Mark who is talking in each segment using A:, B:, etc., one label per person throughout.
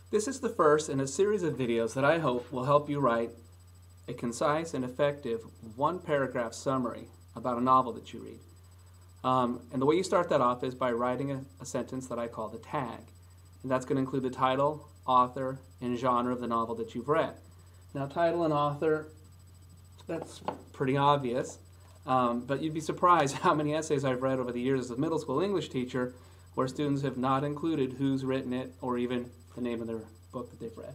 A: This is the first in a series of videos that I hope will help you write a concise and effective one-paragraph summary about a novel that you read. And the way you start that off is by writing a sentence that I call the tag. And that's going to include the title, author, and genre of the novel that you've read. Now, title and author, that's pretty obvious, but you'd be surprised how many essays I've read over the years as a middle school English teacher where students have not included who's written it or even the name of their book that they've read.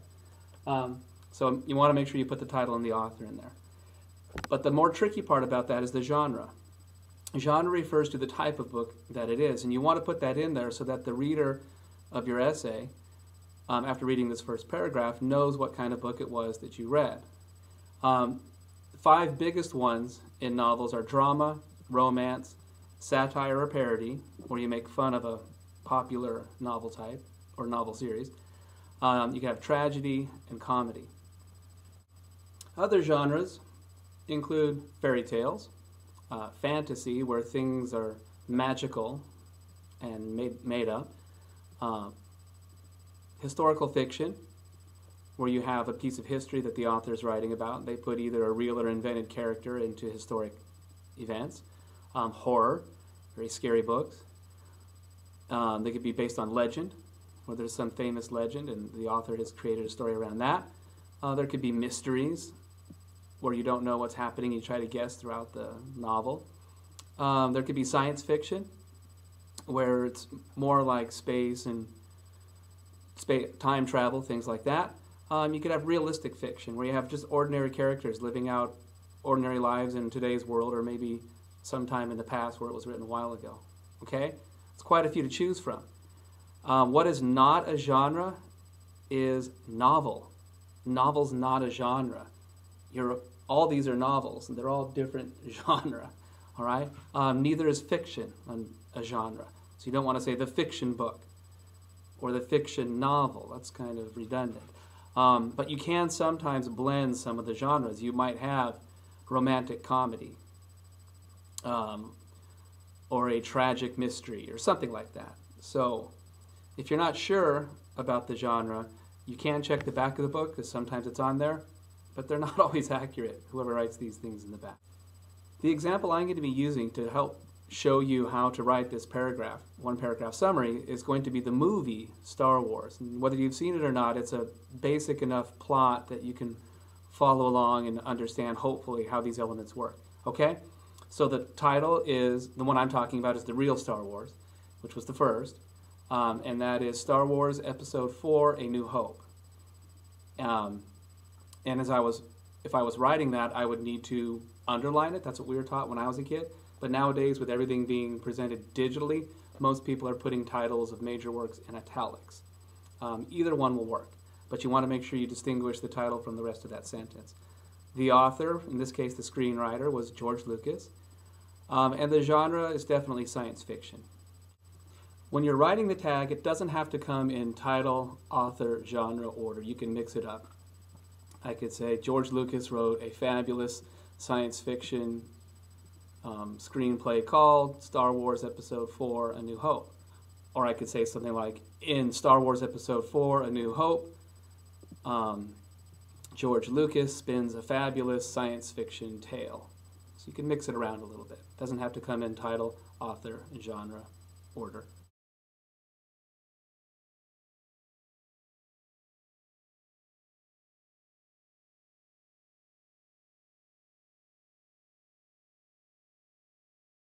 A: So you want to make sure you put the title and the author in there. But the more tricky part about that is the genre. Genre refers to the type of book that it is, and you want to put that in there so that the reader of your essay, after reading this first paragraph, knows what kind of book it was that you read. Five biggest ones in novels are drama, romance, satire or parody, where you make fun of a popular novel type or novel series. You can have tragedy and comedy. Other genres include fairy tales, fantasy, where things are magical and made up, historical fiction, where you have a piece of history that the author is writing about. They put either a real or invented character into historic events. Horror, very scary books. They could be based on legend, where there's some famous legend and the author has created a story around that. There could be mysteries, where you don't know what's happening, you try to guess throughout the novel. There could be science fiction, where it's more like space and time travel, things like that. You could have realistic fiction, where you have just ordinary characters living out ordinary lives in today's world, or maybe sometime in the past where it was written a while ago. Okay? It's quite a few to choose from. What is not a genre is novel. Novel's not a genre. All these are novels, and they're all different genre. All right? Neither is fiction a genre. So you don't want to say the fiction book or the fiction novel. That's kind of redundant. But you can sometimes blend some of the genres. You might have romantic comedy or a tragic mystery or something like that. So if you're not sure about the genre, you can check the back of the book because sometimes it's on there, but they're not always accurate, whoever writes these things in the back. The example I'm going to be using to help show you how to write this paragraph, one paragraph summary, is going to be the movie Star Wars. And whether you've seen it or not, it's a basic enough plot that you can follow along and understand, hopefully, how these elements work. Okay? So the title is, the one I'm talking about is the real Star Wars, which was the first, and that is Star Wars Episode 4, A New Hope. And if I was writing that, I would need to underline it. That's what we were taught when I was a kid. But nowadays, with everything being presented digitally, most people are putting titles of major works in italics. Either one will work, but you want to make sure you distinguish the title from the rest of that sentence. The author, in this case the screenwriter, was George Lucas, and the genre is definitely science fiction. When you're writing the tag, it doesn't have to come in title, author, genre order. You can mix it up. I could say George Lucas wrote a fabulous science fiction screenplay called Star Wars Episode 4, A New Hope. Or I could say something like, in Star Wars Episode 4, A New Hope, George Lucas spins a fabulous science fiction tale. So you can mix it around a little bit. It doesn't have to come in title, author, and genre order.